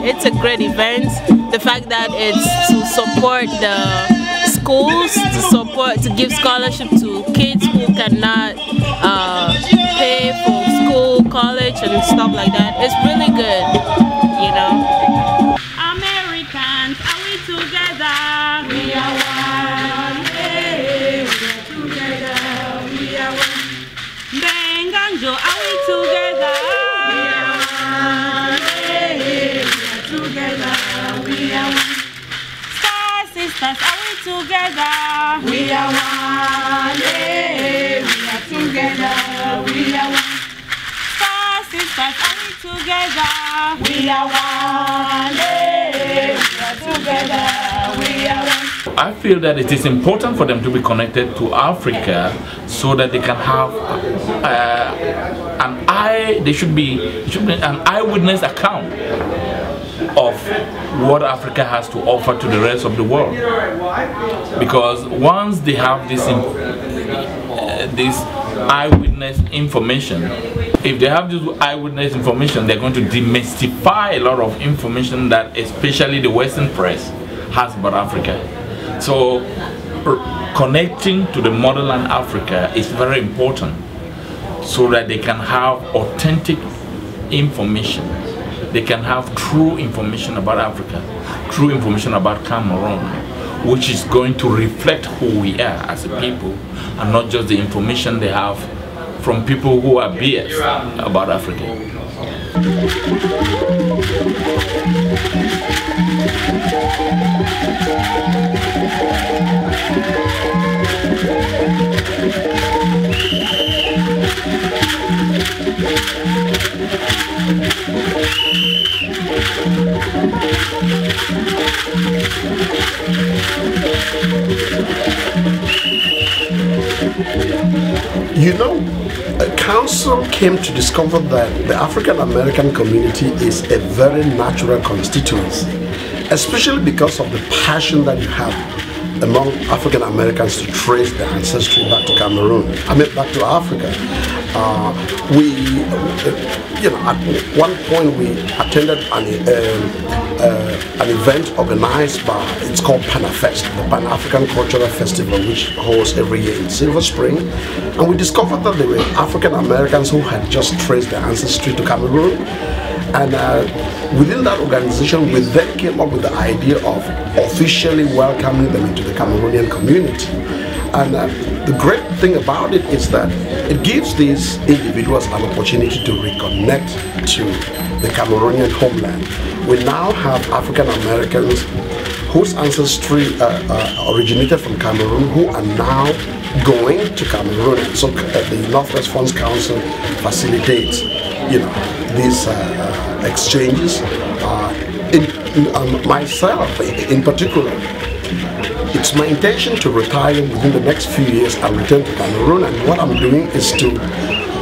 it's a great event. The fact that it's to support the schools, to give scholarship to kids who cannot pay for school, college, and stuff like that. It's really good, you know. Americans, are we together? We are one. Hey, we are together. We are one. Benganjo, are we together? We are one. Hey, we are together. We are one. Star sisters, are we together? We are one. Hey, we are together. We are one. Star sisters, are we together? We are one. Hey, we are together. We are one. I feel that it is important for them to be connected to Africa so that they can have there should be an eyewitness account of what Africa has to offer to the rest of the world. Because once they have this eyewitness information, if they have this eyewitness information, they're going to demystify a lot of information that especially the Western press has about Africa. So connecting to the motherland Africa is very important so that they can have authentic information. They can have true information about Africa, true information about Cameroon, which is going to reflect who we are as a people, and not just the information they have from people who are biased about Africa. You know, a council came to discover that the African American community is a very natural constituency, especially because of the passion that you have among African Americans to trace their ancestry back to Cameroon, back to Africa. At one point we attended an event organized by, it's called PANAFest, the Pan-African Cultural Festival, which holds every year in Silver Spring, and we discovered that there were African Americans who had just traced their ancestry to Cameroon. And within that organization, we then came up with the idea of officially welcoming them into the Cameroonian community. And the great thing about it is that it gives these individuals an opportunity to reconnect to the Cameroonian homeland. We now have African Americans whose ancestry originated from Cameroon who are now going to Cameroon. So the Northwest Fons Council facilitates, these exchanges. Myself, in particular, it's my intention to retire within the next few years and return to Cameroon, and what I'm doing is to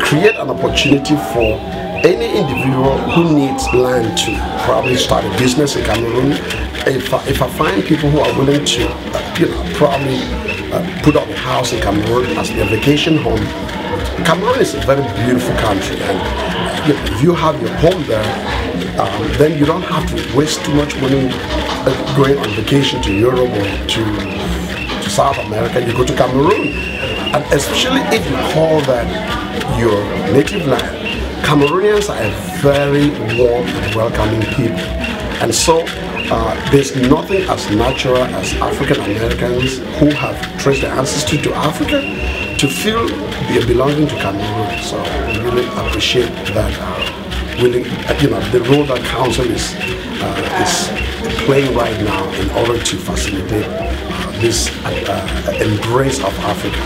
create an opportunity for any individual who needs land to probably start a business in Cameroon. If I find people who are willing to probably put up a house in Cameroon as their vacation home. Cameroon is a very beautiful country, and if you have your home there, then you don't have to waste too much money going on vacation to Europe or to South America. You go to Cameroon, and especially if you call that your native land. Cameroonians are a very warm and welcoming people, and so there's nothing as natural as African Americans who have traced their ancestry to Africa to feel they are belonging to Cameroon. So we really appreciate that. The role that council is playing right now in order to facilitate this embrace of Africa.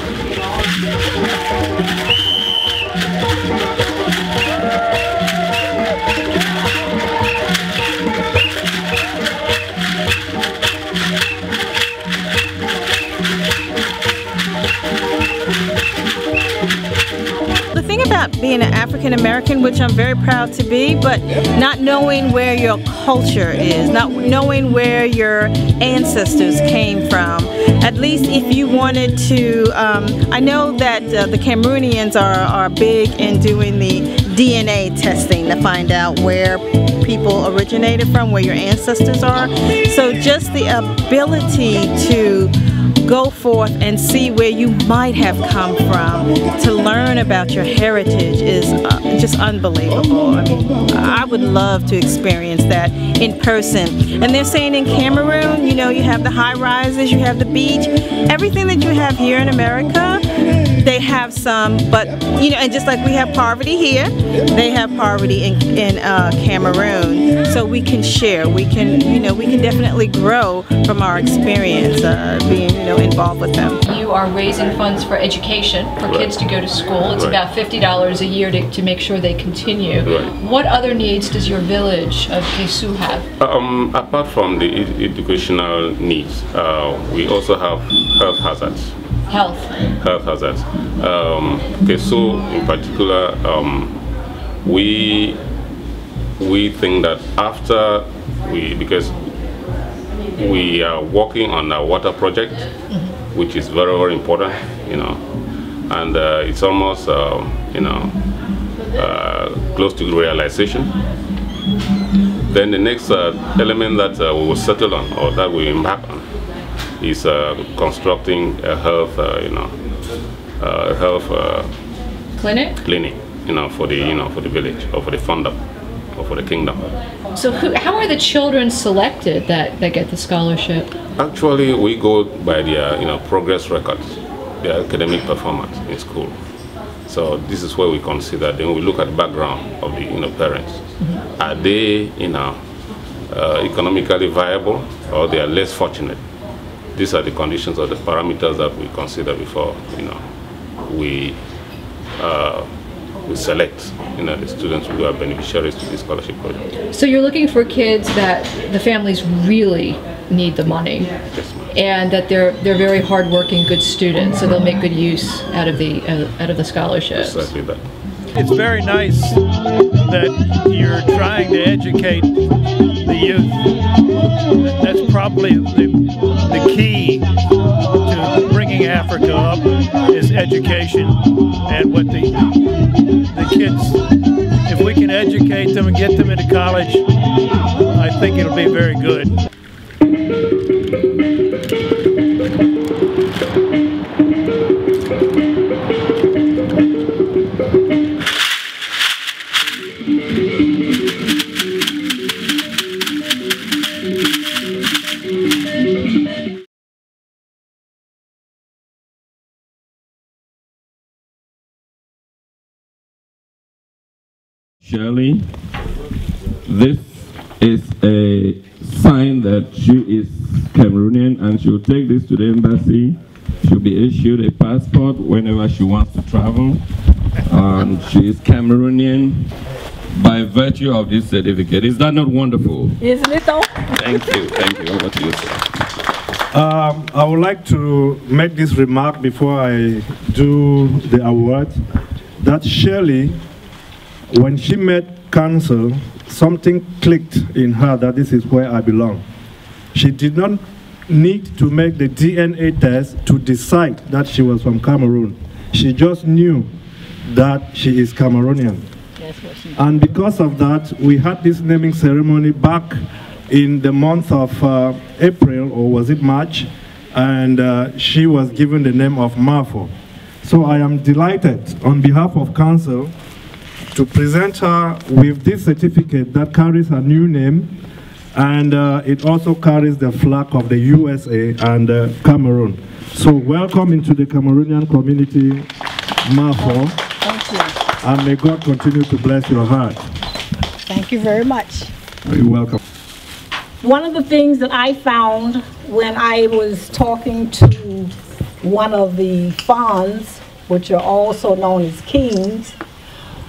About being an African American, which I'm very proud to be, but not knowing where your culture is, not knowing where your ancestors came from. At least if you wanted to, I know that the Cameroonians are big in doing the DNA testing to find out where people originated from, where your ancestors are. So just the ability to go forth and see where you might have come from, to learn about your heritage is just unbelievable. I mean, I would love to experience that in person. And they're saying in Cameroon, you know, you have the high rises, you have the beach, everything that you have here in America, they have some, but you know, and just like we have poverty here, they have poverty in Cameroon. So we can share, we can, you know, we can definitely grow from our experience being, you know, involved with them. You are raising funds for education for kids to go to school. It's about $50 a year to make sure they continue. What other needs does your village of Kesu have? Apart from the educational needs, we also have health hazards. Health hazards. Kesu in particular, we think that after because we are working on a water project, which is very, very important, you know, and it's almost, you know, close to realization. Then the next element that we will settle on, or that we embark on, is constructing a health, you know, clinic, you know, for the village, or for the fund, or for the kingdom. So how are the children selected that get the scholarship? Actually, we go by their, you know, progress records, their academic performance in school. So this is where we consider. Then we look at the background of the, you know, parents. Are they, you know, economically viable, or they are less fortunate? These are the conditions or the parameters that we consider before, you know, we select, you know, the students who are beneficiaries to the scholarship project. So you're looking for kids that the families really need the money, Yes, and that they're very hardworking, good students, so they'll make good use out of the scholarships. Exactly that. It's very nice that you're trying to educate the youth. That's probably the key to bringing Africa up, is education. And what the kids, if we can educate them and get them into college, I think it'll be very good. Shirley, this is a sign that she is Cameroonian, and she will take this to the embassy. She'll be issued a passport whenever she wants to travel. She is Cameroonian by virtue of this certificate. Is that not wonderful? Isn't it though? Thank you, thank you. Over to you, sir. I would like to make this remark before I do the award, that Shirley, when she met council, something clicked in her that this is where I belong. She did not need to make the DNA test to decide that she was from Cameroon. She just knew that she is Cameroonian. And because of that, we had this naming ceremony back in the month of April, or was it March, and she was given the name of Marfo. So I am delighted on behalf of council to present her with this certificate that carries her new name, and it also carries the flag of the USA and Cameroon. So welcome into the Cameroonian community, Marfo. Thank you. And may God continue to bless your heart. Thank you very much. You're welcome. One of the things that I found when I was talking to one of the Fons, which are also known as Kings,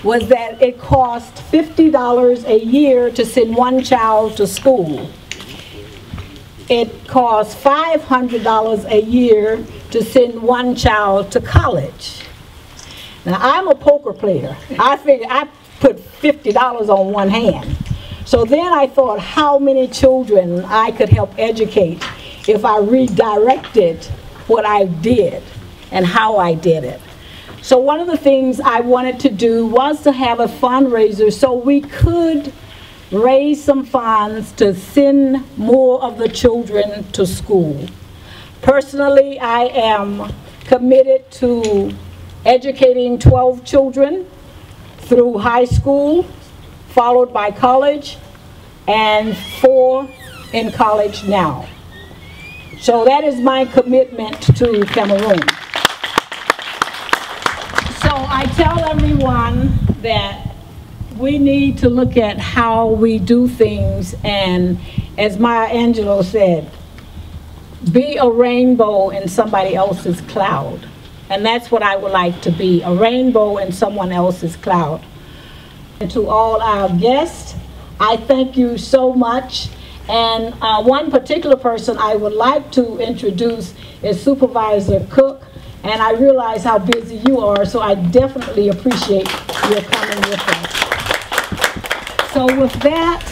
was that it cost $50 a year to send one child to school. It costs $500 a year to send one child to college. Now, I'm a poker player. I figured I put $50 on one hand. So then I thought how many children I could help educate if I redirected what I did and how I did it. So one of the things I wanted to do was to have a fundraiser so we could raise some funds to send more of the children to school. Personally, I am committed to educating 12 children through high school, followed by college, and 4 in college now. So that is my commitment to Cameroon. So I tell everyone that we need to look at how we do things, and as Maya Angelou said, be a rainbow in somebody else's cloud. And that's what I would like to be, a rainbow in someone else's cloud. And to all our guests, I thank you so much. And one particular person I would like to introduce is Supervisor Cook. And I realize how busy you are, so I definitely appreciate your coming with us. So with that,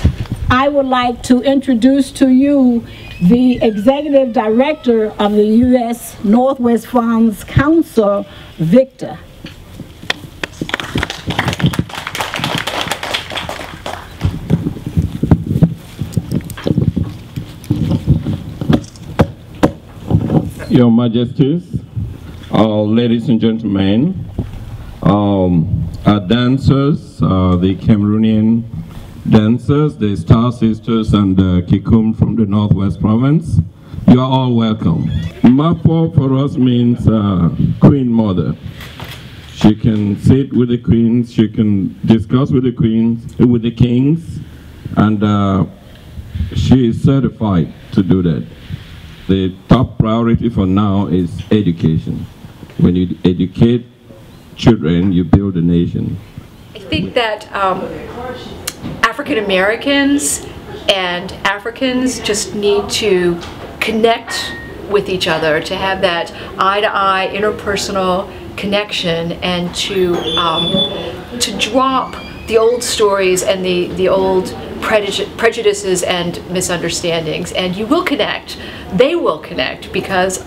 I would like to introduce to you the Executive Director of the U.S. Northwest Fons Council, Victor. Your Majesties, ladies and gentlemen, our dancers, the Cameroonian dancers, the Star Sisters and Kikum from the Northwest Province, you are all welcome. Mapo for us means Queen Mother. She can sit with the queens, she can discuss with the queens, with the kings, and she is certified to do that. The top priority for now is education. When you educate children, you build a nation. I think that African Americans and Africans just need to connect with each other, to have that eye-to-eye interpersonal connection, and to drop the old stories and the old prejudices and misunderstandings. And you will connect. They will connect because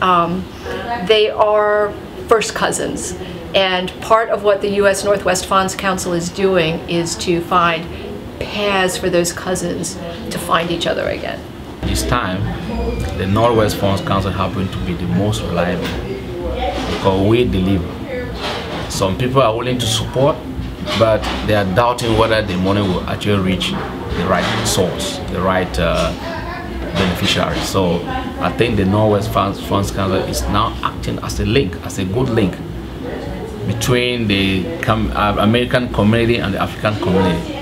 they are first cousins. And part of what the U.S. Northwest Fons Council is doing is to find paths for those cousins to find each other again. This time, the Northwest Fons Council happened to be the most reliable because we deliver. Some people are willing to support, but they are doubting whether the money will actually reach the right source, the right beneficiary. So I think the Northwest Fons Council is now acting as a link, as a good link between the American community and the African community.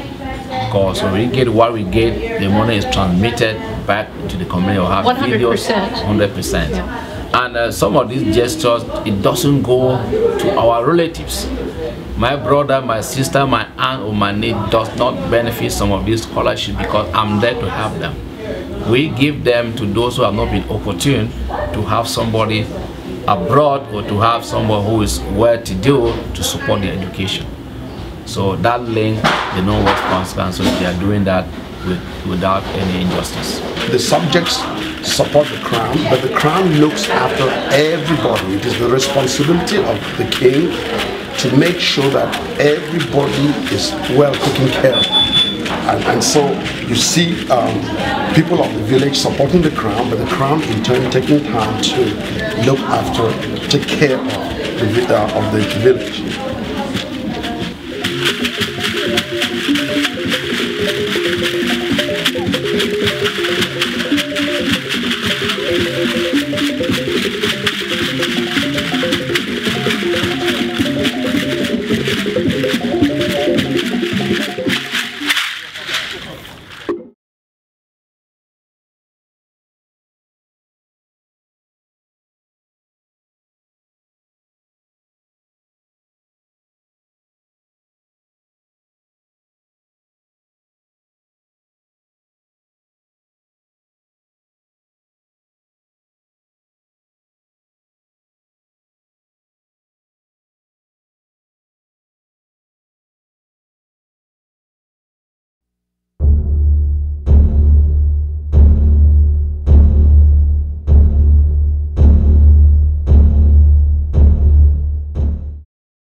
Because when we get what we get, the money is transmitted back to the community. Or have 100%. Videos, 100%. Yeah. And some of these gestures, it doesn't go to our relatives. My brother, my sister, my aunt, or my niece does not benefit some of these scholarships because I'm there to help them. We give them to those who have not been opportune to have somebody abroad or to have someone who is well-to-do to support their education. So that link, the Northwest Fons Council, they are doing that without any injustice. The subjects support the crown, but the crown looks after everybody. It is the responsibility of the king to make sure that everybody is well taken care of. And so you see people of the village supporting the crown, but the crown in turn taking time to look after, take care of the village.